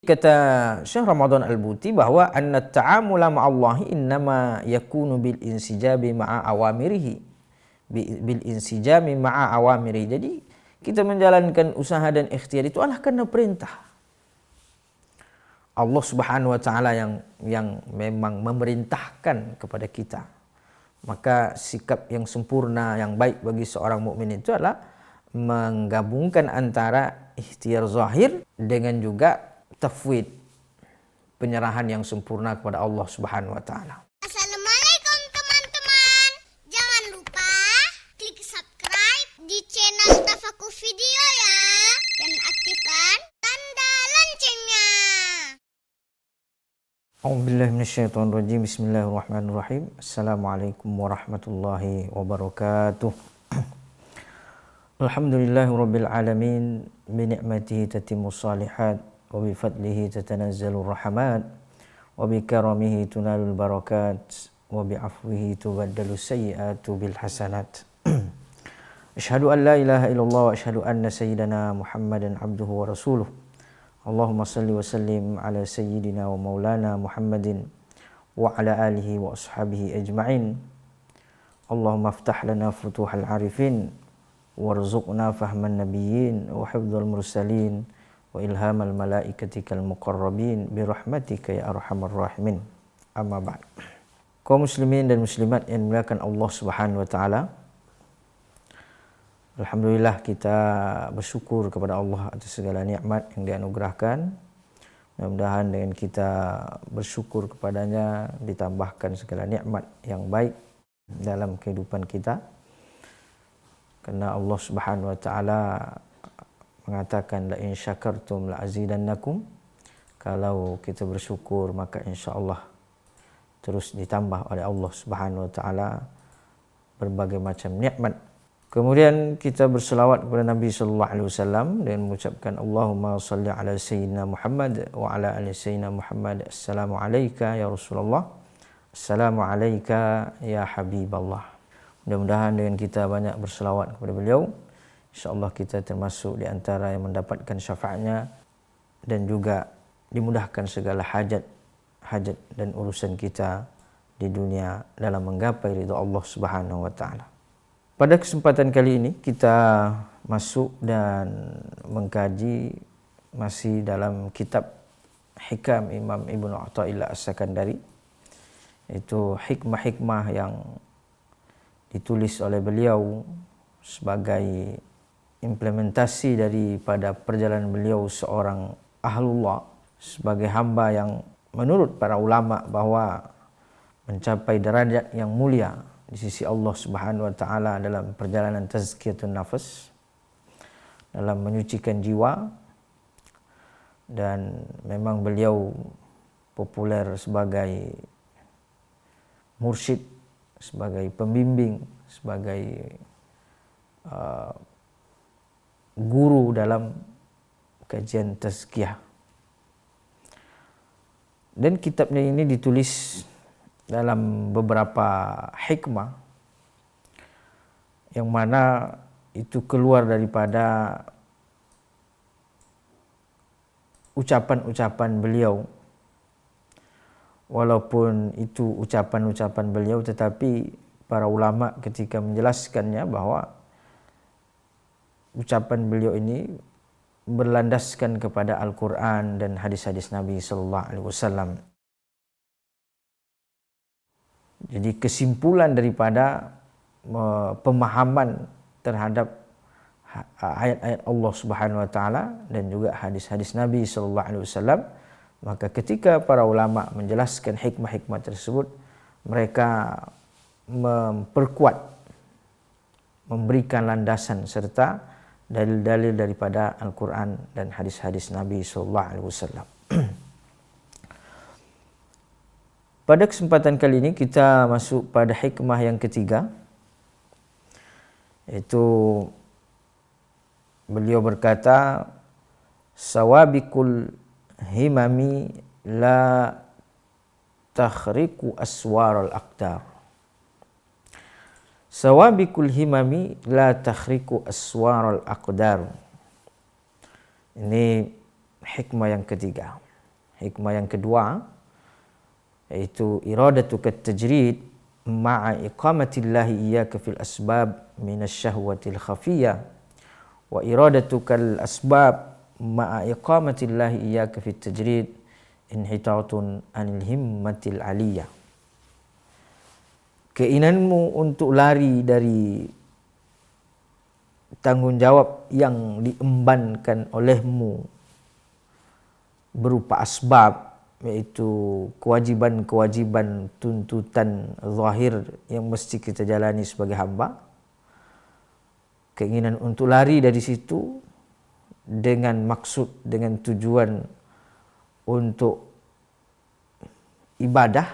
Kata Syekh Ramadan Al-Buti bahwa anna ta'amula ma'allahi innama yakunu bil insijabi ma'a awamirihi. Bil insijami ma'a awamirihi. Jadi kita menjalankan usaha dan ikhtiar itu adalah karena perintah Allah Subhanahu wa taala yang memang memerintahkan kepada kita. Maka sikap yang sempurna, yang baik bagi seorang mukmin itu adalah menggabungkan antara ikhtiar zahir dengan juga tafwid, penyerahan yang sempurna kepada Allah Subhanahu wa taala. Assalamualaikum teman-teman. Jangan lupa klik subscribe di channel Tafakur Video ya, dan aktifkan tanda loncengnya. A'udzubillahi minasyaitonirrajim. Bismillahirrahmanirrahim. Assalamualaikum warahmatullahi wabarakatuh. Alhamdulillahirabbil alamin, bi ni'matihi tatimmus shalihat. وبفضله تتنزل الرحمات وبكرمه تنال البركات وبعفوه تبدل السيئات بالحسنات أشهد أن لا إله إلا الله وأشهد أن سيدنا محمدا عبده ورسوله اللهم صل وسلم على سيدنا ومولانا محمد وعلى آله وأصحابه أجمعين اللهم افتح لنا فتوح العارفين وارزقنا فهم النبيين وحفظ المرسلين wa ilhamal malaikatikal muqarrabin birahmatika ya arhamar rahimin. Amma ba'd. Kaum muslimin dan muslimat yang dimuliakan Allah Subhanahu wa taala. Alhamdulillah kita bersyukur kepada Allah atas segala nikmat yang dianugerahkan. Mudah-mudahan dengan kita bersyukur kepadanya ditambahkan segala nikmat yang baik dalam kehidupan kita. Karena Allah Subhanahu wa taala mengatakan la in syakartum la azidannakum, kalau kita bersyukur maka insyaallah terus ditambah oleh Allah Subhanahu wa taala berbagai macam nikmat. Kemudian kita berselawat kepada Nabi sallallahu alaihi wasallam dan mengucapkan Allahumma shalli ala sayyidina Muhammad wa ala ali sayyidina Muhammad. Assalamu alayka ya Rasulullah, assalamu alayka ya Habiballah. Mudah-mudahan dengan kita banyak berselawat kepada beliau, InsyaAllah kita termasuk di antara yang mendapatkan syafaatnya dan juga dimudahkan segala hajat dan urusan kita di dunia dalam menggapai ridha Allah Subhanahu wa taala. Pada kesempatan kali ini kita masuk dan mengkaji masih dalam kitab Hikam Imam Ibnu Athaillah As-Sakandari, itu hikmah-hikmah yang ditulis oleh beliau sebagai implementasi daripada perjalanan beliau seorang ahlullah, sebagai hamba yang menurut para ulama bahwa mencapai derajat yang mulia di sisi Allah Subhanahu wa taala dalam perjalanan tazkiyatun nafas, dalam menyucikan jiwa. Dan memang beliau populer sebagai mursyid, sebagai pembimbing, sebagai guru dalam kajian tazkiyah. Dan kitabnya ini ditulis dalam beberapa hikmah yang mana itu keluar daripada ucapan-ucapan beliau. Walaupun itu ucapan-ucapan beliau, tetapi para ulama ketika menjelaskannya bahwa ucapan beliau ini berlandaskan kepada Al-Quran dan hadis-hadis Nabi sallallahu alaihi wasallam. Jadi kesimpulan daripada pemahaman terhadap ayat-ayat Allah Subhanahu wa taala dan juga hadis-hadis Nabi sallallahu alaihi wasallam, maka ketika para ulama menjelaskan hikmah-hikmah tersebut, mereka memperkuat, memberikan landasan serta dalil-dalil daripada Al-Quran dan hadis-hadis Nabi sallallahu alaihi wasallam. Pada kesempatan kali ini kita masuk pada hikmah yang ketiga, yaitu beliau berkata, sawabikul himami la takhriqu aswaral aqdar. Sawabikul himami la takhriqu aswaral aqdar. Ini hikmah yang ketiga. Hikmah yang kedua yaitu iradatuka tajrid ma'a iqamatillahi iyyaka fil asbab minasyahwatil khafiyah wa iradatukal asbab ma'a iqamatillahi iyyaka fit tajrid inhitatun anil himmatil aliyah. Keinginanmu untuk lari dari tanggungjawab yang diembankan olehmu berupa asbab, yaitu kewajiban-kewajiban tuntutan zahir yang mesti kita jalani sebagai hamba. Keinginan untuk lari dari situ dengan maksud, dengan tujuan untuk ibadah,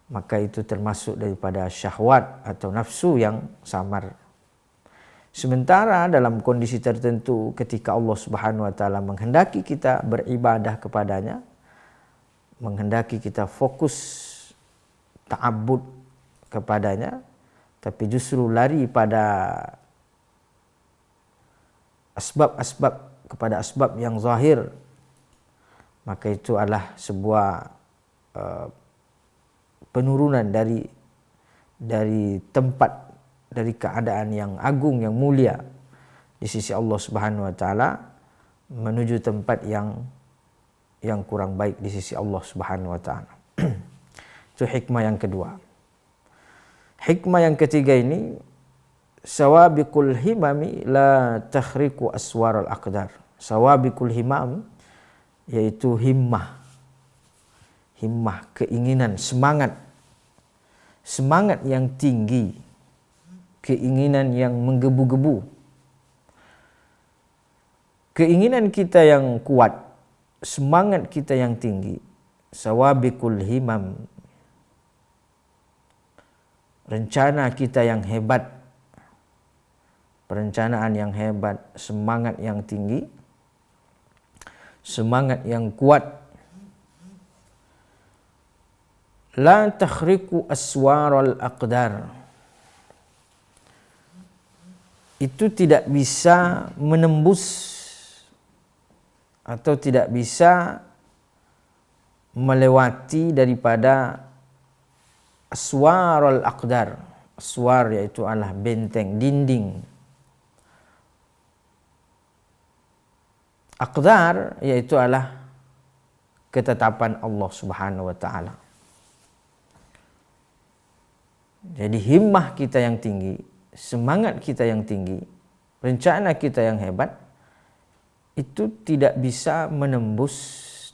maka itu termasuk daripada syahwat atau nafsu yang samar. Sementara dalam kondisi tertentu ketika Allah Subhanahu wa taala menghendaki kita beribadah kepadanya, menghendaki kita fokus ta'abbud kepadanya, tapi justru lari pada kepada asbab yang zahir, maka itu adalah sebuah penurunan dari tempat, dari keadaan yang agung, yang mulia di sisi Allah Subhanahu wa taala menuju tempat yang kurang baik di sisi Allah Subhanahu wa taala. Itu hikmah yang kedua. Hikmah yang ketiga ini, sawabiqul himami la takhriqu aswaral aqdar. Sawabiqul himam yaitu himmah, keinginan, semangat yang tinggi, keinginan yang menggebu-gebu, keinginan kita yang kuat, semangat kita yang tinggi. Sawabiqul himam, rencana kita yang hebat, perencanaan yang hebat, semangat yang tinggi, semangat yang kuat. La takhriqu aswaral aqdar, itu tidak bisa menembus atau tidak bisa melewati daripada aswarul aqdar. Aswar yaitu adalah benteng, dinding. Aqdar yaitu adalah ketetapan Allah Subhanahu wa taala. Jadi himmah kita yang tinggi, semangat kita yang tinggi, rencana kita yang hebat, itu tidak bisa menembus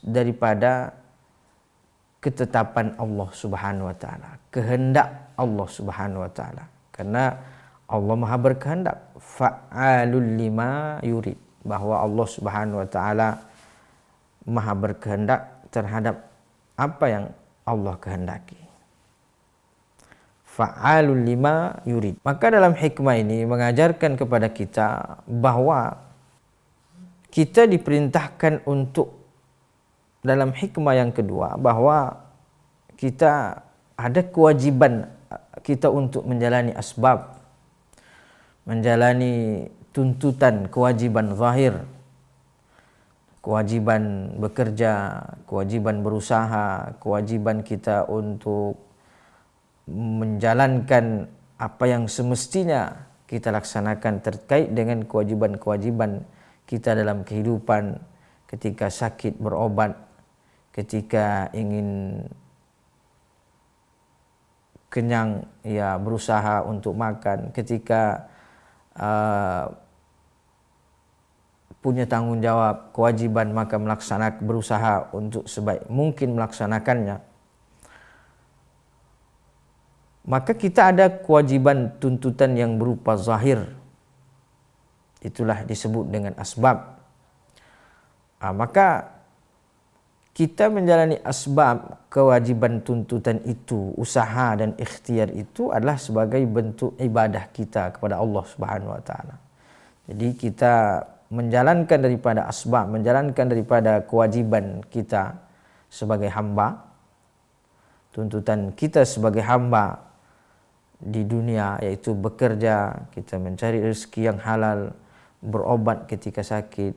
daripada ketetapan Allah Subhanahu wa taala, kehendak Allah Subhanahu wa taala. Karena Allah Maha berkehendak, fa'alul lima yurid, bahwa Allah Subhanahu wa taala Maha berkehendak terhadap apa yang Allah kehendaki. Fa'alul lima yurid. Maka dalam hikmah ini mengajarkan kepada kita bahwa kita diperintahkan untuk, dalam hikmah yang kedua, bahwa kita ada kewajiban kita untuk menjalani asbab, menjalani tuntutan, kewajiban zahir, kewajiban bekerja, kewajiban berusaha, kewajiban kita untuk menjalankan apa yang semestinya kita laksanakan terkait dengan kewajiban-kewajiban kita dalam kehidupan, ketika sakit berobat, ketika ingin kenyang ya berusaha untuk makan, ketika punya tanggung jawab, kewajiban maka melaksanakan, berusaha untuk sebaik mungkin melaksanakannya. Maka kita ada kewajiban tuntutan yang berupa zahir. Itulah disebut dengan asbab. Maka kita menjalani asbab, kewajiban tuntutan itu, usaha dan ikhtiar itu adalah sebagai bentuk ibadah kita kepada Allah Subhanahu wa taala. Jadi kita menjalankan daripada asbab, menjalankan daripada kewajiban kita sebagai hamba, tuntutan kita sebagai hamba di dunia, yaitu bekerja, kita mencari rezeki yang halal, berobat ketika sakit,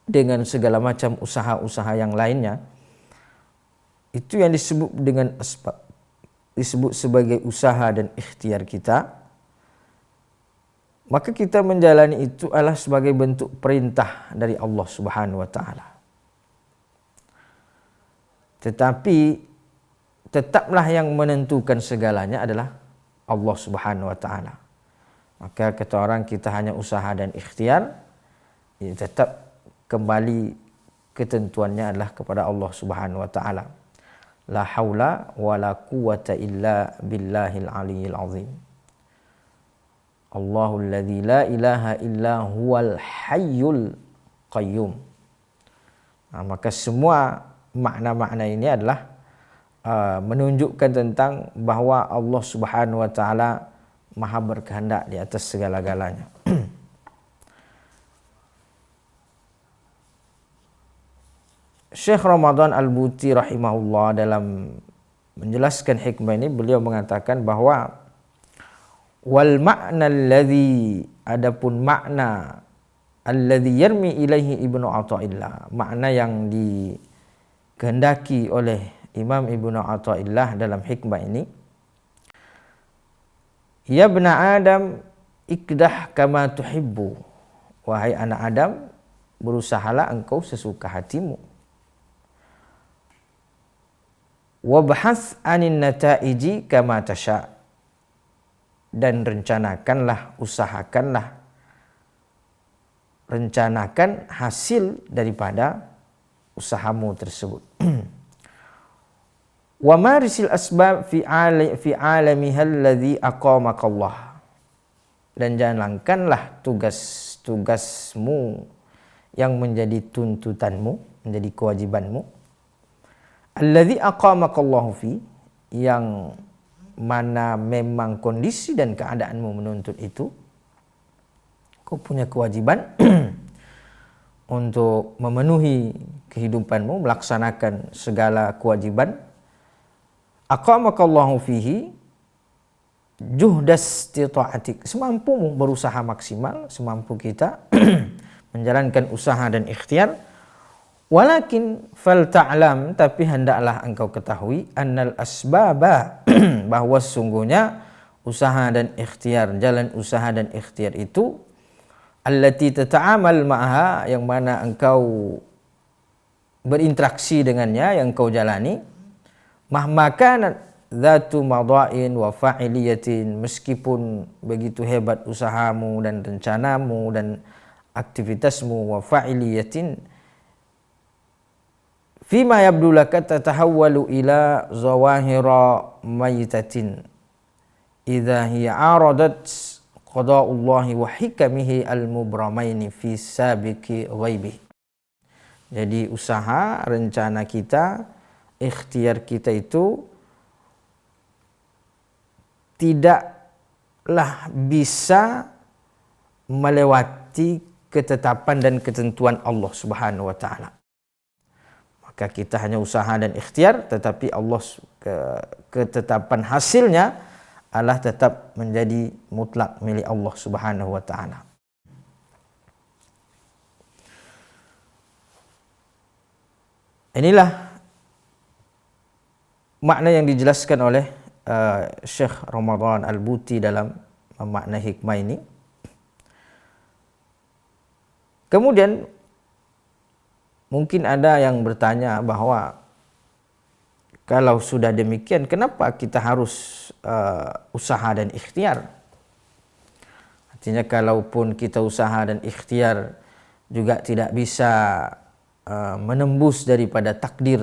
dengan segala macam usaha-usaha yang lainnya, itu yang disebut dengan asbab, disebut sebagai usaha dan ikhtiar kita, maka kita menjalani itu adalah sebagai bentuk perintah dari Allah Subhanahu wa taala. Tetapi tetaplah yang menentukan segalanya adalah Allah Subhanahu wa taala. Maka kata orang, kita hanya usaha dan ikhtiar, ya tetap kembali ketentuannya adalah kepada Allah Subhanahu wa taala. La haula wala quwata illa billahil aliyyil azim. Allahul ladzi la ilaha illa huwal hayyul qayyum. Maka semua makna-makna ini adalah menunjukkan tentang bahwa Allah Subhanahu wa taala Maha berkehendak di atas segala-galanya. Syekh Ramadan Al-Buti rahimahullah dalam menjelaskan hikmah ini, beliau mengatakan bahwa wal ma'na alladhi, adapun makna alladhi yarmi ilaihi Ibnu Athaillah, makna yang dikehendaki oleh Imam Ibnu Athaillah dalam hikmah ini, ya bna Adam ikdah kama tuhibbu, wahai anak Adam, berusahalah engkau sesuka hatimu. Wabhas anin nataiji kama tasha, dan rencanakanlah, usahakanlah, rencanakan hasil daripada usahamu tersebut. Wa marisil asbab fi alamiha alladhi aqamakallah, dan jalankanlah tugas-tugasmu yang menjadi tuntutanmu, menjadi kewajibanmu. Alladzi aqamakallahu fi, yang mana memang kondisi dan keadaanmu menuntut itu. Kau punya kewajiban untuk memenuhi kehidupanmu, melaksanakan segala kewajiban. Aqamakallahu fihi juhdas tita'atik, semampumu, berusaha maksimal semampu kita menjalankan usaha dan ikhtiar. Walakin fal ta'lam, tapi hendaklah engkau ketahui, annal asbaba, bahwa sungguhnya usaha dan ikhtiar, jalan usaha dan ikhtiar itu, allati tata'amal ma'aha, yang mana engkau berinteraksi dengannya, yang engkau jalani, mahma kanat dzatu madha'in wa fa'iliyatin, meskipun begitu hebat usahamu dan rencanamu dan aktivitasmu, wa fa'iliyatin fima yabdu laka tatahawwalu ila zawahira maytatin idza hiya aradat qada'ullahi wa hikamihi al-mubramaini fi sabiqi ghaibi. Jadi usaha, rencana kita, ikhtiar kita itu tidaklah bisa melewati ketetapan dan ketentuan Allah Subhanahu wa taala. Maka kita hanya usaha dan ikhtiar, tetapi Allah ketetapan hasilnya adalah tetap menjadi mutlak milik Allah Subhanahu wa taala. Inilah makna yang dijelaskan oleh Syekh Ramadan Al-Buti dalam memaknai hikmah ini. Kemudian mungkin ada yang bertanya bahwa kalau sudah demikian, kenapa kita harus usaha dan ikhtiar? Artinya kalaupun kita usaha dan ikhtiar juga tidak bisa menembus daripada takdir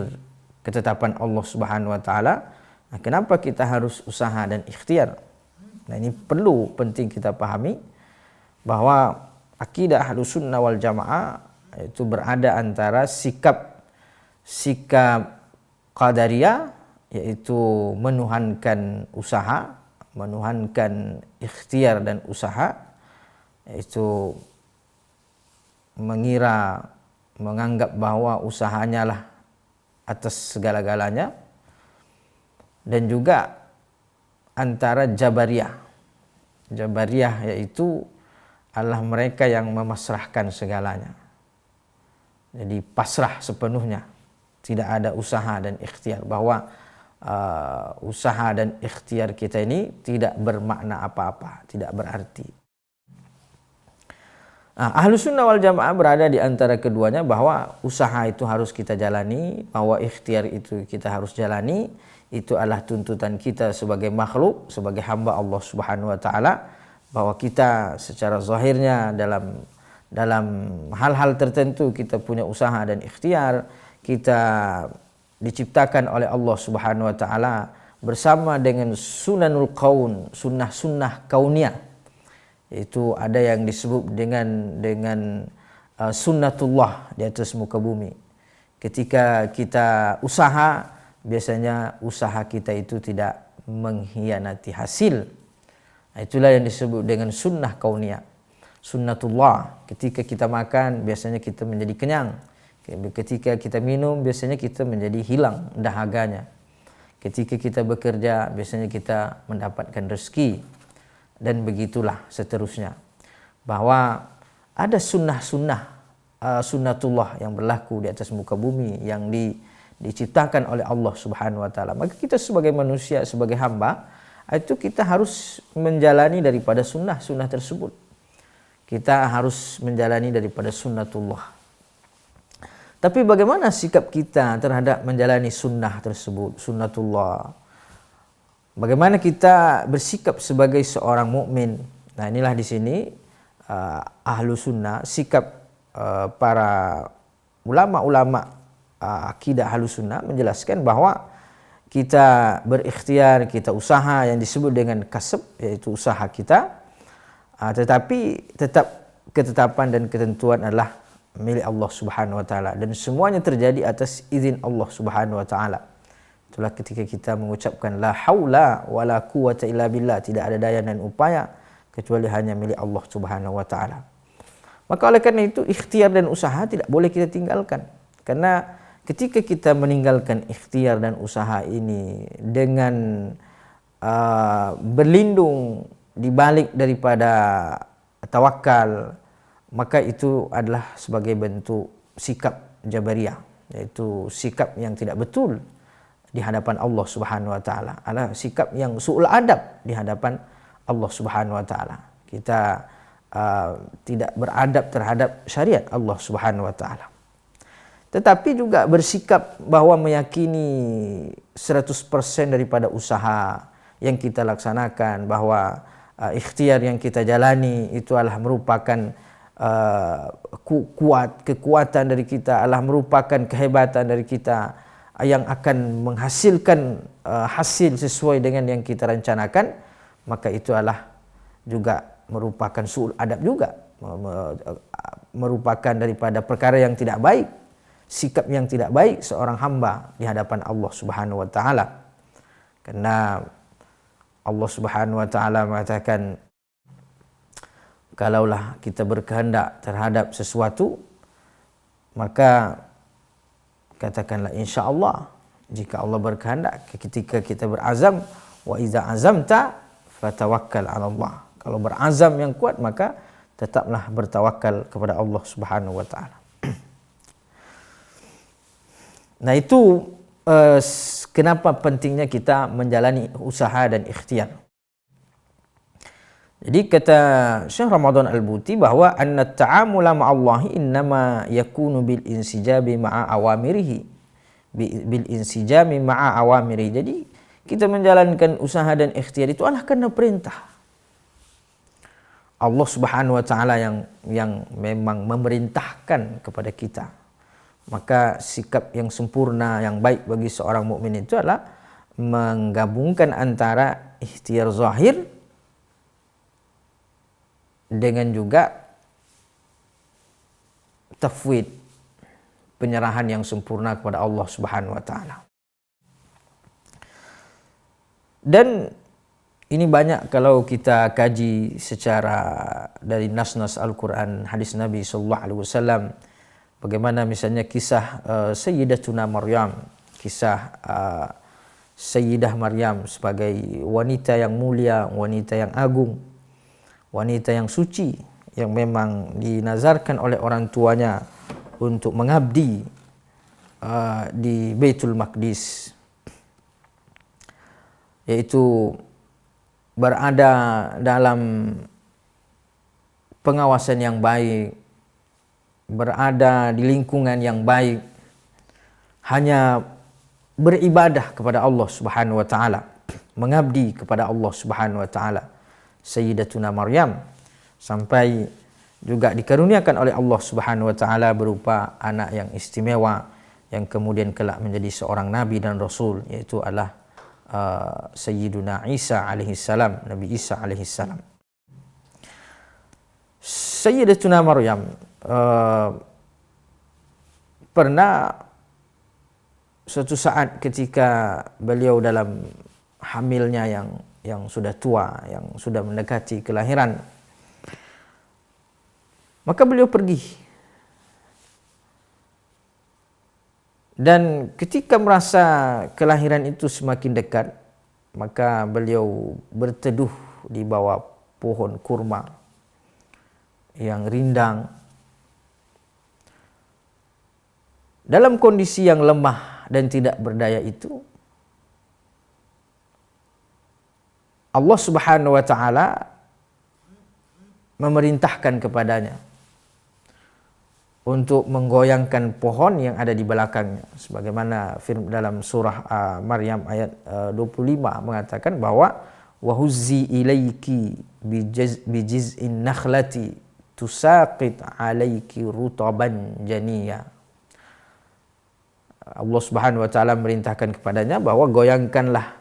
ketetapan Allah Subhanahu wa taala, nah kenapa kita harus usaha dan ikhtiar? Nah ini penting kita pahami bahwa akidah Ahlussunnah wal Jamaah itu berada antara sikap qadariyah, yaitu menuhankan usaha, menuhankan ikhtiar dan usaha, yaitu menganggap bahwa usahanya lah atas segala-galanya, dan juga antara Jabariyah. Jabariyah yaitu adalah mereka yang memasrahkan segalanya. Jadi pasrah sepenuhnya, tidak ada usaha dan ikhtiar, bahwa usaha dan ikhtiar kita ini tidak bermakna apa-apa, tidak berarti. Ahlus sunnah wal jamaah berada di antara keduanya, bahwa usaha itu harus kita jalani, bahwa ikhtiar itu kita harus jalani. Itu adalah tuntutan kita sebagai makhluk, sebagai hamba Allah Subhanahu wa taala, bahwa kita secara zahirnya dalam hal-hal tertentu kita punya usaha dan ikhtiar. Kita diciptakan oleh Allah Subhanahu wa taala bersama dengan sunanul kaun, sunnah-sunnah kauniyah. Itu ada yang disebut dengan sunnatullah di atas muka bumi. Ketika kita usaha, biasanya usaha kita itu tidak mengkhianati hasil. Itulah yang disebut dengan sunnah kauniyah. Sunnatullah, ketika kita makan biasanya kita menjadi kenyang. Ketika kita minum biasanya kita menjadi hilang dahaganya. Ketika kita bekerja biasanya kita mendapatkan rezeki. Dan begitulah seterusnya. Bahwa ada sunnatullah yang berlaku di atas muka bumi, yang diciptakan oleh Allah Subhanahu wa taala. Maka kita sebagai manusia, sebagai hamba, itu kita harus menjalani daripada sunnah tersebut. Kita harus menjalani daripada sunnatullah. Tapi bagaimana sikap kita terhadap menjalani sunnah tersebut, sunnatullah? Bagaimana kita bersikap sebagai seorang mukmin? Nah, inilah di sini ahlu sunnah, sikap para ulama-ulama akidah ahlu sunnah menjelaskan bahwa kita berikhtiar, kita usaha yang disebut dengan kasab, yaitu usaha kita, tetapi tetap ketetapan dan ketentuan adalah milik Allah Subhanahu wa taala, dan semuanya terjadi atas izin Allah Subhanahu wa taala. Itulah ketika kita mengucapkan la haula wala quwata illa billah, tidak ada daya dan upaya kecuali hanya milik Allah Subhanahu wa taala. Maka oleh karena itu ikhtiar dan usaha tidak boleh kita tinggalkan. Karena ketika kita meninggalkan ikhtiar dan usaha ini dengan berlindung di balik daripada tawakal, maka itu adalah sebagai bentuk sikap Jabariyah, yaitu sikap yang tidak betul di hadapan Allah Subhanahu wa taala, adalah sikap yang su'ul adab di hadapan Allah Subhanahu wa taala. Kita tidak beradab terhadap syariat Allah Subhanahu wa taala. Tetapi juga bersikap bahwa meyakini 100% daripada usaha yang kita laksanakan, bahwa ikhtiar yang kita jalani itu adalah merupakan kekuatan dari kita, adalah merupakan kehebatan dari kita yang akan menghasilkan hasil sesuai dengan yang kita rencanakan, maka itu adalah juga merupakan su'ul adab juga, merupakan daripada perkara yang tidak baik, sikap yang tidak baik seorang hamba di hadapan Allah Subhanahu wa taala. Karena Allah Subhanahu wa taala mengatakan, kalaulah kita berkehendak terhadap sesuatu, maka katakanlah insya-Allah. Jika Allah berkehendak, ketika kita berazam, wa iza azamta fatawakkal 'ala Allah. Kalau berazam yang kuat, maka tetaplah bertawakal kepada Allah Subhanahu wa taala. Nah, itu kenapa pentingnya kita menjalani usaha dan ikhtiar. Jadi kata Syekh Ramadan Al-Buti bahwa anna ta'amula ma'allahi innama yakunu bil insijabi ma'a awamirihi, bil insijami ma'a awamirihi. Jadi kita menjalankan usaha dan ikhtiar itu adalah karena perintah Allah Subhanahu wa taala yang memang memerintahkan kepada kita. Maka sikap yang sempurna, yang baik bagi seorang mukmin itu adalah menggabungkan antara ikhtiar zahir dengan juga tafwid, penyerahan yang sempurna kepada Allah Subhanahu wa taala. Dan ini banyak kalau kita kaji secara dari nas-nas Al-Quran, hadis Nabi sallallahu alaihi wasallam, bagaimana misalnya kisah Sayyidatuna Maryam, kisah Sayyidah Maryam sebagai wanita yang mulia, wanita yang agung, wanita yang suci, yang memang dinazarkan oleh orang tuanya untuk mengabdi di Baitul Maqdis, yaitu berada dalam pengawasan yang baik, berada di lingkungan yang baik, hanya beribadah kepada Allah Subhanahu wa taala, mengabdi kepada Allah Subhanahu wa taala. Sayyidatuna Maryam sampai juga dikaruniakan oleh Allah Subhanahu wa taala berupa anak yang istimewa yang kemudian kelak menjadi seorang nabi dan rasul, yaitu adalah Sayyiduna Isa alaihi salam, Nabi Isa alaihi salam. Sayyidatuna Maryam pernah suatu saat ketika beliau dalam hamilnya yang sudah tua, yang sudah mendekati kelahiran, maka beliau pergi. Dan ketika merasa kelahiran itu semakin dekat, maka beliau berteduh di bawah pohon kurma yang rindang dalam kondisi yang lemah dan tidak berdaya itu. Allah Subhanahu wa taala memerintahkan kepadanya untuk menggoyangkan pohon yang ada di belakangnya, sebagaimana firman dalam surah Maryam ayat 25 mengatakan bahwa wahuzzi ilaiki bijiz'in nakhlati tusaqit alaiki rutaban janiya. Allah Subhanahu wa taala merintahkan kepadanya bahwa goyangkanlah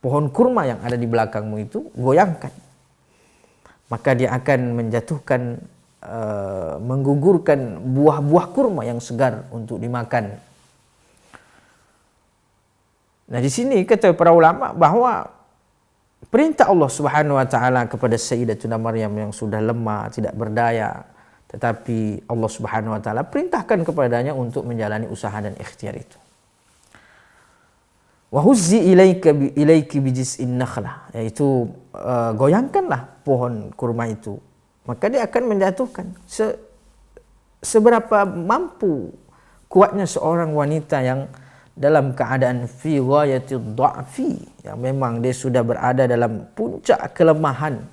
pohon kurma yang ada di belakangmu itu, goyangkan. Maka dia akan menjatuhkan, menggugurkan buah-buah kurma yang segar untuk dimakan. Nah, di sini kata para ulama bahwa perintah Allah Subhanahu wa taala kepada Sayyidatuna Maryam yang sudah lemah, tidak berdaya, tetapi Allah Subhanahu wa taala perintahkan kepadanya untuk menjalani usaha dan ikhtiar itu. Wahuzzi ilaiki bijiz'in nakhlah, yaitu goyangkanlah pohon kurma itu, maka dia akan menjatuhkan. Seberapa mampu kuatnya seorang wanita yang dalam keadaan fi ghayatid dha'fi, yang memang dia sudah berada dalam puncak kelemahan,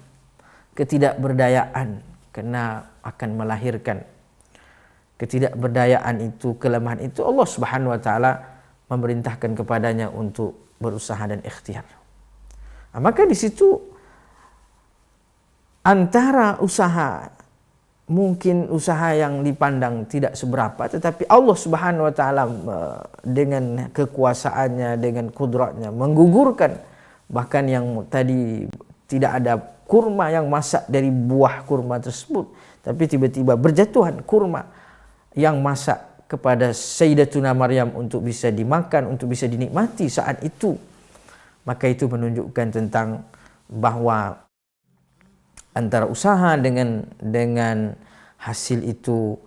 ketidakberdayaan karena akan melahirkan. Ketidakberdayaan itu, kelemahan itu, Allah Subhanahu wa taala memerintahkan kepadanya untuk berusaha dan ikhtiar. Nah, maka di situ antara usaha, mungkin usaha yang dipandang tidak seberapa, tetapi Allah Subhanahu wa taala dengan kekuasaannya, dengan kudratnya menggugurkan, bahkan yang tadi tidak ada kurma yang masak dari buah kurma tersebut, tapi tiba-tiba berjatuhan kurma yang masak kepada Sayyidatuna Maryam untuk bisa dimakan, untuk bisa dinikmati saat itu. Maka itu menunjukkan tentang bahwa antara usaha dengan hasil itu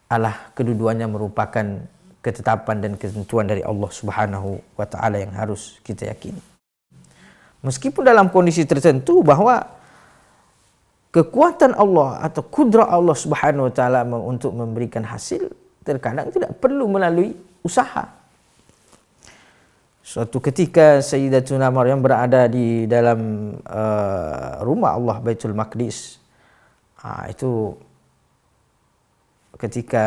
adalah kedua-duanya merupakan ketetapan dan ketentuan dari Allah Subhanahu wa taala yang harus kita yakini. Meskipun dalam kondisi tertentu bahwa kekuatan Allah atau kudrat Allah Subhanahu wa taala untuk memberikan hasil terkadang tidak perlu melalui usaha. Suatu ketika Sayyidatuna Maryam berada di dalam rumah Allah Baitul Maqdis. Itu ketika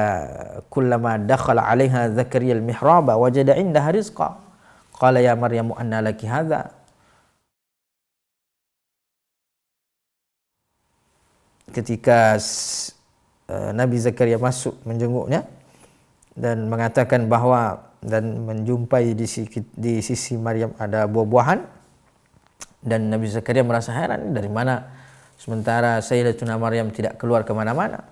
kullama dakhala 'alaiha Zakaria al-mihraba wajada 'indaha rizqa. Qala ya Maryamu anna laki hadza. Ketika Nabi Zakaria masuk menjenguknya dan mengatakan bahwa dan menjumpai di sisi Maryam ada buah-buahan, dan Nabi Zakaria merasa heran, dari mana sementara Sayyidatuna Maryam tidak keluar kemana-mana.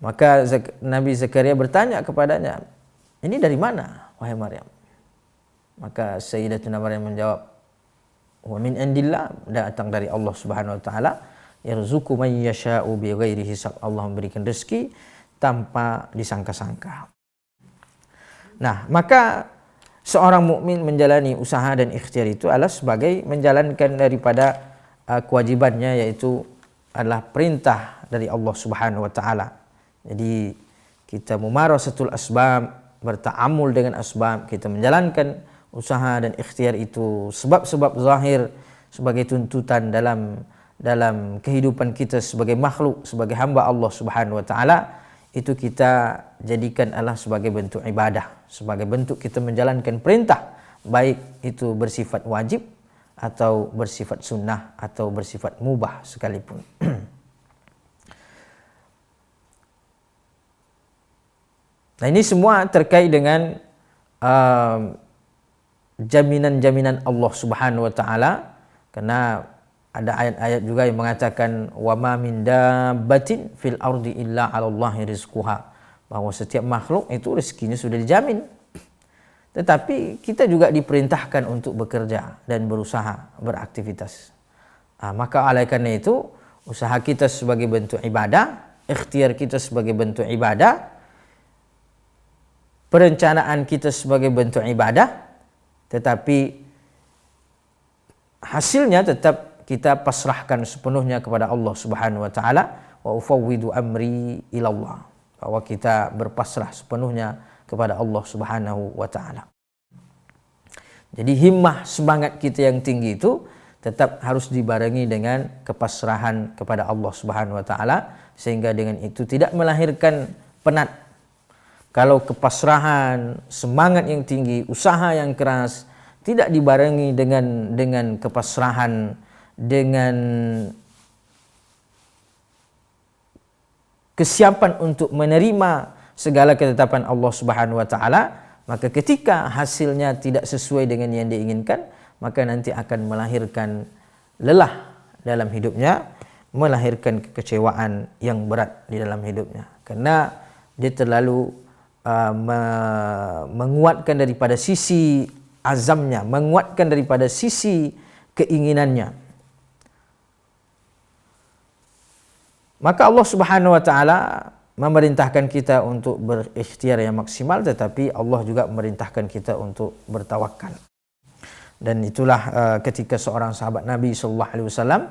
Maka Nabi Zakaria bertanya kepadanya, ini dari mana wahai Maryam? Maka Sayyidatuna Maryam menjawab, wa min indillah, datang dari Allah Subhanahu wa taala, yarzuqu man yasha'u bighairi hisab, Allah memberikan rezeki tanpa disangka-sangka. Nah, maka seorang mukmin menjalani usaha dan ikhtiar itu adalah sebagai menjalankan daripada kewajibannya, yaitu adalah perintah dari Allah Subhanahu wa taala. Jadi kita mumarasatul asbab, berta'amul dengan asbab, kita menjalankan usaha dan ikhtiar itu, sebab-sebab zahir sebagai tuntutan dalam kehidupan kita sebagai makhluk, sebagai hamba Allah Subhanahu wa taala, itu kita jadikan Allah sebagai bentuk ibadah, sebagai bentuk kita menjalankan perintah, baik itu bersifat wajib atau bersifat sunnah atau bersifat mubah sekalipun. Nah, ini semua terkait dengan jaminan-jaminan Allah Subhanahu wa taala, karena ada ayat-ayat juga yang mengatakan wa ma min dabbatin fil ardi illa 'ala Allahi rizquha, bahwa setiap makhluk itu rezekinya sudah dijamin. Tetapi kita juga diperintahkan untuk bekerja dan berusaha, beraktivitas. Maka oleh karena itu, usaha kita sebagai bentuk ibadah, ikhtiar kita sebagai bentuk ibadah, perencanaan kita sebagai bentuk ibadah, tetapi hasilnya tetap kita pasrahkan sepenuhnya kepada Allah Subhanahu wa taala, wa ufawwidu amri ilallah, bahwa kita berpasrah sepenuhnya kepada Allah Subhanahu wa taala. Jadi himmah, semangat kita yang tinggi itu tetap harus dibarengi dengan kepasrahan kepada Allah Subhanahu wa taala, sehingga dengan itu tidak melahirkan penat. Kalau kepasrahan, semangat yang tinggi, usaha yang keras tidak dibarengi dengan kepasrahan, dengan kesiapan untuk menerima segala ketetapan Allah Subhanahu wa taala, maka ketika hasilnya tidak sesuai dengan yang diinginkan, maka nanti akan melahirkan lelah dalam hidupnya, melahirkan kekecewaan yang berat di dalam hidupnya, karena dia terlalu menguatkan daripada sisi azamnya, menguatkan daripada sisi keinginannya. Maka Allah Subhanahu wa taala memerintahkan kita untuk berikhtiar yang maksimal, tetapi Allah juga memerintahkan kita untuk bertawakal. Dan itulah ketika seorang sahabat Nabi sallallahu alaihi wasallam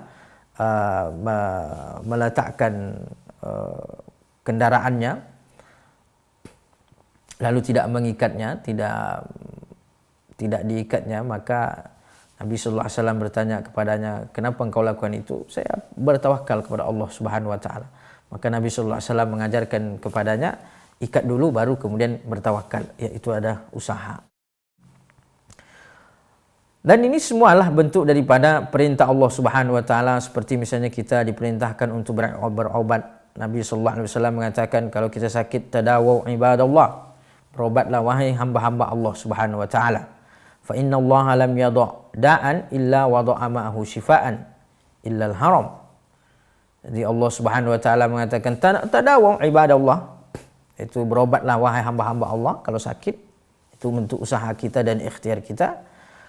meletakkan kendaraannya lalu tidak mengikatnya, tidak diikatnya, maka Nabi sallallahu alaihi wasallam bertanya kepadanya, "Kenapa engkau lakukan itu?" "Saya bertawakal kepada Allah Subhanahu wa taala." Maka Nabi sallallahu alaihi wasallam mengajarkan kepadanya, ikat dulu baru kemudian bertawakal, yaitu ada usaha. Dan ini semualah bentuk daripada perintah Allah Subhanahu wa taala, seperti misalnya kita diperintahkan untuk berobat. Nabi sallallahu alaihi wasallam mengatakan, kalau kita sakit, tadawu ibadallah, berobatlah wahai hamba-hamba Allah Subhanahu wa taala. Fa inna Allah lam yada' da'an illa wada'a ma'ahu shifaan illa al-haram. Jadi Allah Subhanahu wa taala mengatakan tadawu ibadallah, itu berobatlah wahai hamba-hamba Allah kalau sakit. Itu bentuk usaha kita dan ikhtiar kita,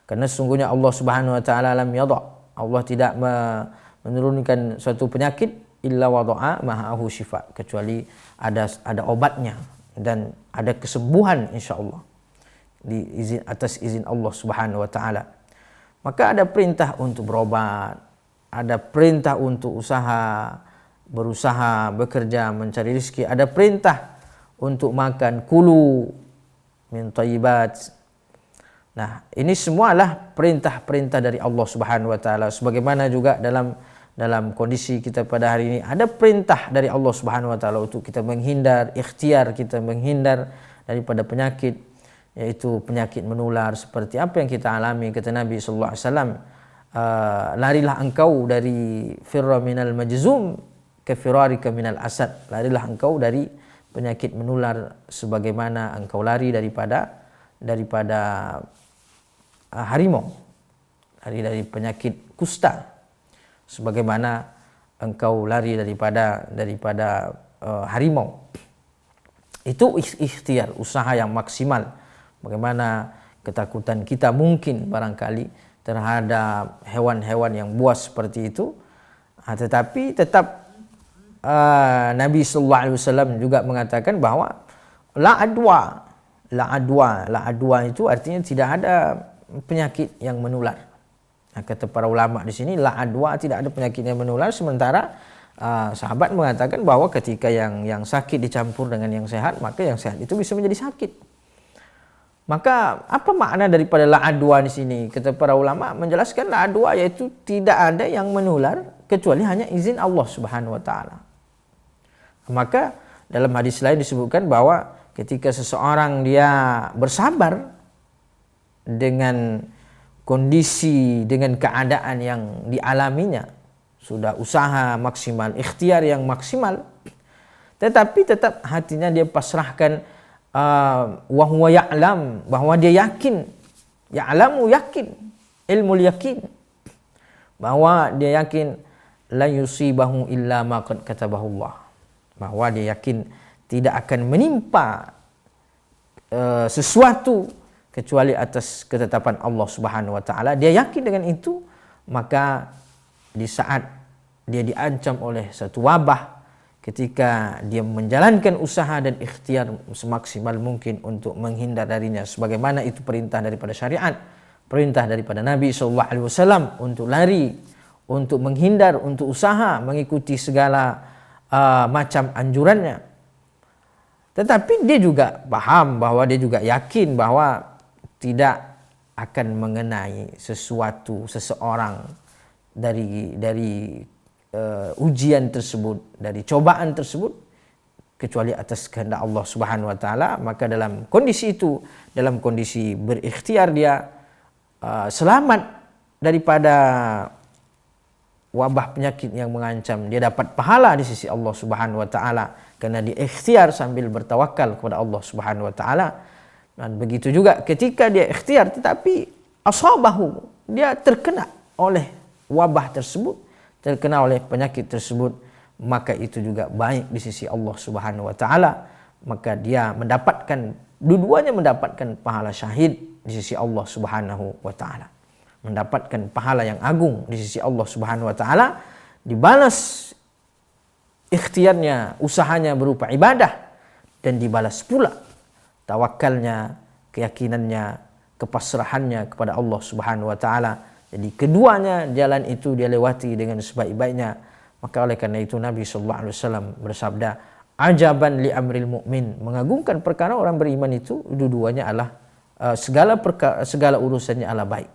karena sesungguhnya Allah Subhanahu wa taala lam yada', Allah tidak menurunkan suatu penyakit illa wada'a ma'ahu shifa, kecuali ada obatnya dan ada kesembuhan insyaallah atas izin Allah Subhanahu wa taala. Maka ada perintah untuk berobat, ada perintah untuk berusaha, bekerja, mencari rezeki, ada perintah untuk makan, kulu min thayyibat. Nah, ini semualah perintah-perintah dari Allah Subhanahu wa taala. Sebagaimana juga dalam kondisi kita pada hari ini ada perintah dari Allah Subhanahu wa taala untuk kita menghindar, ikhtiar kita menghindar daripada penyakit, yaitu penyakit menular seperti apa yang kita alami. Kata Nabi sallallahu alaihi wasallam, larilah engkau dari firra minal majzum ka firarika minal asad, larilah engkau dari penyakit menular sebagaimana engkau lari daripada harimau, lari dari penyakit kusta sebagaimana engkau lari daripada harimau. Itu ikhtiar, usaha yang maksimal. Bagaimana ketakutan kita mungkin barangkali terhadap hewan-hewan yang buas seperti itu, tetapi tetap Nabi sallallahu alaihi wasallam juga mengatakan bahwa la adwa itu artinya tidak ada penyakit yang menular. Kata para ulama di sini, la adwa, tidak ada penyakit yang menular, sementara sahabat mengatakan bahwa ketika yang sakit dicampur dengan yang sehat, maka yang sehat itu bisa menjadi sakit. Maka apa makna daripada la adwa di sini? Kata para ulama menjelaskan la adwa yaitu tidak ada yang menular kecuali hanya izin Allah Subhanahu wa taala. Maka dalam hadis lain disebutkan bahwa ketika seseorang dia bersabar dengan kondisi, dengan keadaan yang dialaminya, sudah usaha maksimal, ikhtiar yang maksimal, tetapi tetap hatinya dia pasrahkan, wa huwa ya'lam, bahwa dia yakin, ya'lamu yakin, ilmu yakin, bahwa dia yakin la yusibahu illa ma qad katabahu Allah, bahwa dia yakin tidak akan menimpa sesuatu kecuali atas ketetapan Allah Subhanahu wa taala. Dia yakin dengan itu, maka di saat dia diancam oleh satu wabah, ketika dia menjalankan usaha dan ikhtiar semaksimal mungkin untuk menghindar darinya, sebagaimana itu perintah daripada syariat, perintah daripada Nabi SAW untuk lari, untuk menghindar, untuk usaha mengikuti segala macam anjurannya. Tetapi dia juga paham bahwa dia juga yakin bahwa tidak akan mengenai seseorang dari ujian tersebut, dari cobaan tersebut, kecuali atas kehendak Allah Subhanahu wa taala. Maka dalam kondisi itu, dalam kondisi berikhtiar dia selamat daripada wabah penyakit yang mengancam, dia dapat pahala di sisi Allah Subhanahu wa taala karena dia ikhtiar sambil bertawakal kepada Allah Subhanahu wa taala. Dan begitu juga ketika dia ikhtiar tetapi asabahu, dia terkena oleh wabah tersebut, terkena oleh penyakit tersebut, maka itu juga baik di sisi Allah Subhanahu wa taala. Maka dia mendapatkan, dua-duanya mendapatkan pahala syahid di sisi Allah Subhanahu wa taala, mendapatkan pahala yang agung di sisi Allah Subhanahu wa taala, dibalas ikhtiarnya, usahanya berupa ibadah, dan dibalas pula tawakalnya, keyakinannya, kepasrahannya kepada Allah Subhanahu wa taala. Jadi keduanya jalan itu dia lewati dengan sebaik-baiknya. Maka oleh karena itu Nabi SAW bersabda, ajaban li amril mu'min, mengagungkan perkara orang beriman itu dua-duanya adalah segala urusannya adalah baik.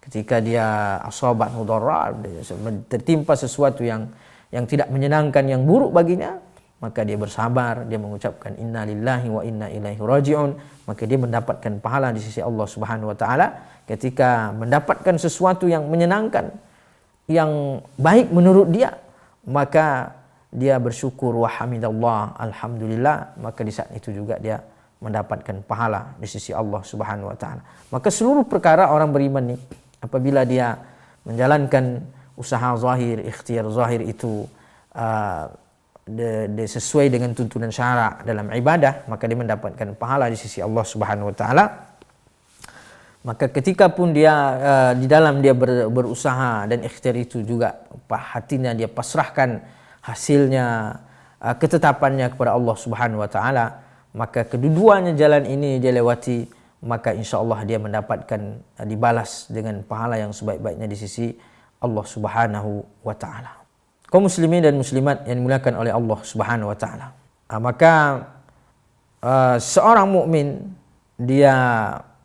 Ketika dia asabat mudarrar, tertimpa sesuatu yang tidak menyenangkan, yang buruk baginya, maka dia bersabar, dia mengucapkan inna lillahi wa inna ilaihi raji'un, maka dia mendapatkan pahala di sisi Allah Subhanahu wa taala. Ketika mendapatkan sesuatu yang menyenangkan, yang baik menurut dia, maka dia bersyukur wa hamidallah, alhamdulillah, maka di saat itu juga dia mendapatkan pahala di sisi Allah Subhanahu wa taala. Maka seluruh perkara orang beriman ni, apabila dia menjalankan usaha zahir, ikhtiar zahir itu sesuai dengan tuntunan syarak dalam ibadah, maka dia mendapatkan pahala di sisi Allah Subhanahu wa taala. Maka ketika pun dia di dalam dia berusaha dan ikhtiar itu juga hatinya dia pasrahkan hasilnya, ketetapannya kepada Allah Subhanahu wa taala, maka kedua-duanya jalan ini dia lewati, maka insya-Allah dia mendapatkan dibalas dengan pahala yang sebaik-baiknya di sisi Allah Subhanahu wa taala. Kaum muslimin dan muslimat yang dimuliakan oleh Allah Subhanahu wa taala. Maka seorang mukmin dia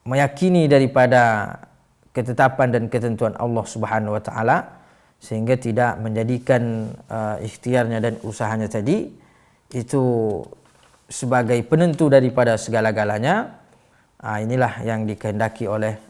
meyakini daripada ketetapan dan ketentuan Allah Subhanahu wa taala, sehingga tidak menjadikan ikhtiarnya dan usahanya tadi itu sebagai penentu daripada segala-galanya. Inilah yang dikehendaki oleh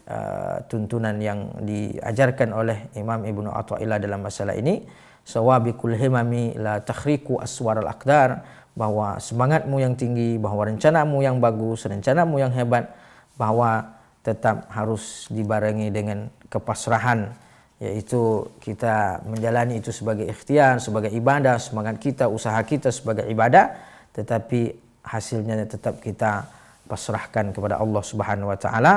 tuntunan yang diajarkan oleh Imam Ibnu Athaillah dalam masalah ini, sawabiqul himami la takhriqu aswaral aqdar, bahwa semangatmu yang tinggi, bahwa rencanamu yang bagus, rencanamu yang hebat, bahwa tetap harus dibarengi dengan kepasrahan, yaitu kita menjalani itu sebagai ikhtiar, sebagai ibadah, semangat kita, usaha kita sebagai ibadah, tetapi hasilnya tetap kita pasrahkan kepada Allah Subhanahu wa taala.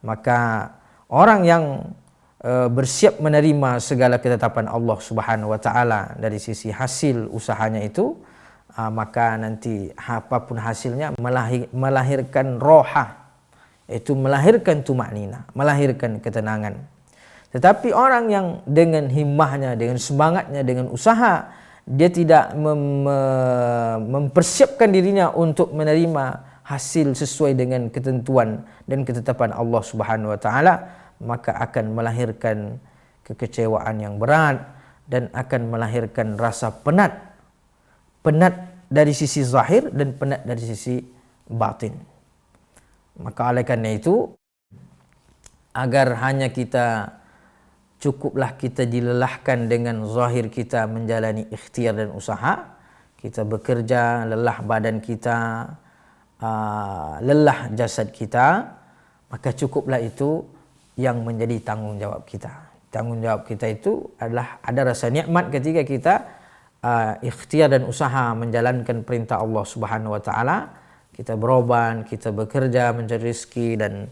Maka orang yang bersiap menerima segala ketetapan Allah Subhanahu wa taala dari sisi hasil usahanya itu, maka nanti apapun hasilnya melahirkan rohah, yaitu melahirkan tumaknina, melahirkan ketenangan. Tetapi orang yang dengan himmahnya, dengan semangatnya, dengan usaha, dia tidak mempersiapkan dirinya untuk menerima hasil sesuai dengan ketentuan dan ketetapan Allah Subhanahu wa taala, maka akan melahirkan kekecewaan yang berat dan akan melahirkan rasa penat dari sisi zahir dan penat dari sisi batin. Maka oleh karena itu, agar hanya cukuplah kita dilelahkan dengan zahir kita menjalani ikhtiar dan usaha, kita bekerja, lelah badan kita, lelah jasad kita, maka cukuplah itu yang menjadi tanggungjawab kita. Tanggungjawab kita itu adalah ada rasa nikmat ketika kita ikhtiar dan usaha menjalankan perintah Allah Subhanahu wa taala. Kita beroban, kita bekerja mencari rezeki dan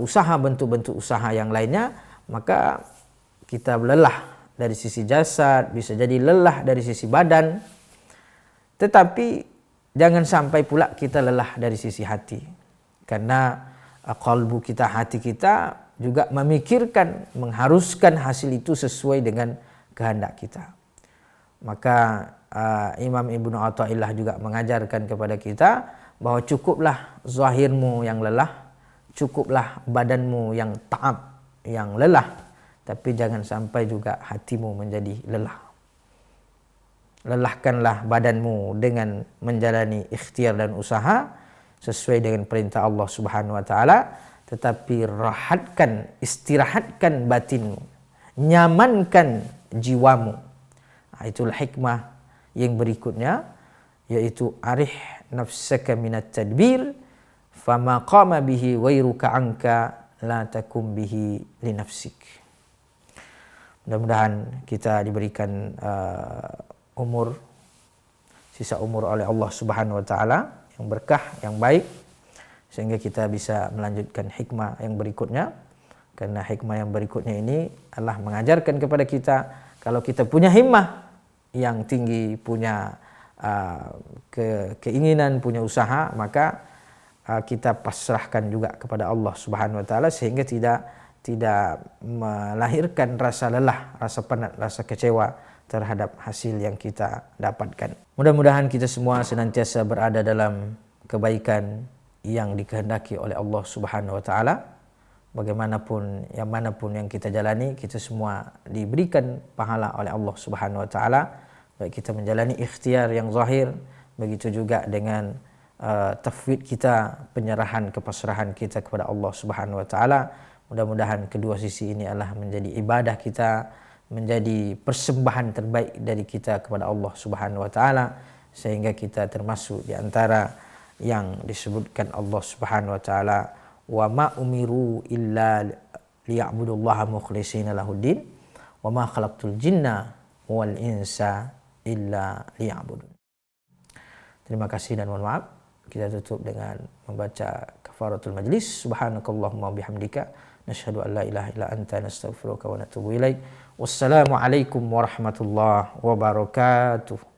usaha bentuk-bentuk usaha yang lainnya, maka kita lelah dari sisi jasad, bisa jadi lelah dari sisi badan. Tetapi jangan sampai pula kita lelah dari sisi hati. Karena qalbu kita, hati kita juga memikirkan, mengharuskan hasil itu sesuai dengan kehendak kita. Maka Imam Ibnu Athaillah juga mengajarkan kepada kita bahwa cukuplah zahirmu yang lelah, cukuplah badanmu yang ta'ab, yang lelah, tapi jangan sampai juga hatimu menjadi lelah. Lelahkanlah badanmu dengan menjalani ikhtiar dan usaha sesuai dengan perintah Allah Subhanahu wa taala, tetapi istirahatkan batinmu, nyamankan jiwamu. Itulah hikmah yang berikutnya, yaitu arih nafsaka minat tadbir fama qama bihi ghairuka anka la takum bihi li nafsik. Mudah-mudahan kita diberikan sisa umur oleh Allah Subhanahu wa taala yang berkah, yang baik, sehingga kita bisa melanjutkan hikmah yang berikutnya. Karena hikmah yang berikutnya ini adalah mengajarkan kepada kita, kalau kita punya himmah yang tinggi, punya keinginan, punya usaha, maka kita pasrahkan juga kepada Allah Subhanahu wa taala, sehingga tidak melahirkan rasa lelah, rasa penat, rasa kecewa terhadap hasil yang kita dapatkan. Mudah-mudahan kita semua senantiasa berada dalam kebaikan yang dikehendaki oleh Allah Subhanahu wa taala. Bagaimanapun manapun yang kita jalani, kita semua diberikan pahala oleh Allah Subhanahu wa taala. Baik kita menjalani ikhtiar yang zahir, begitu juga dengan tafwid kita, penyerahan, kepasrahan kita kepada Allah Subhanahu wa taala. Mudah-mudahan kedua sisi ini adalah menjadi ibadah kita, menjadi persembahan terbaik dari kita kepada Allah Subhanahu wa taala, sehingga kita termasuk di antara yang disebutkan Allah Subhanahu wa taala, wa ma umiru illa liya'budullaha mukhlishina lahuddin wa ma khalaqtul jinna wal insa illa liya'budun. Terima kasih dan mohon maaf. Kita tutup dengan membaca kafaratul majlis. Subhanakallahumma bihamdika nasyhadu an la ilaha illa anta nastaghfiruka wa natubu ilaik. Wassalamu alaikum warahmatullahi wabarakatuh.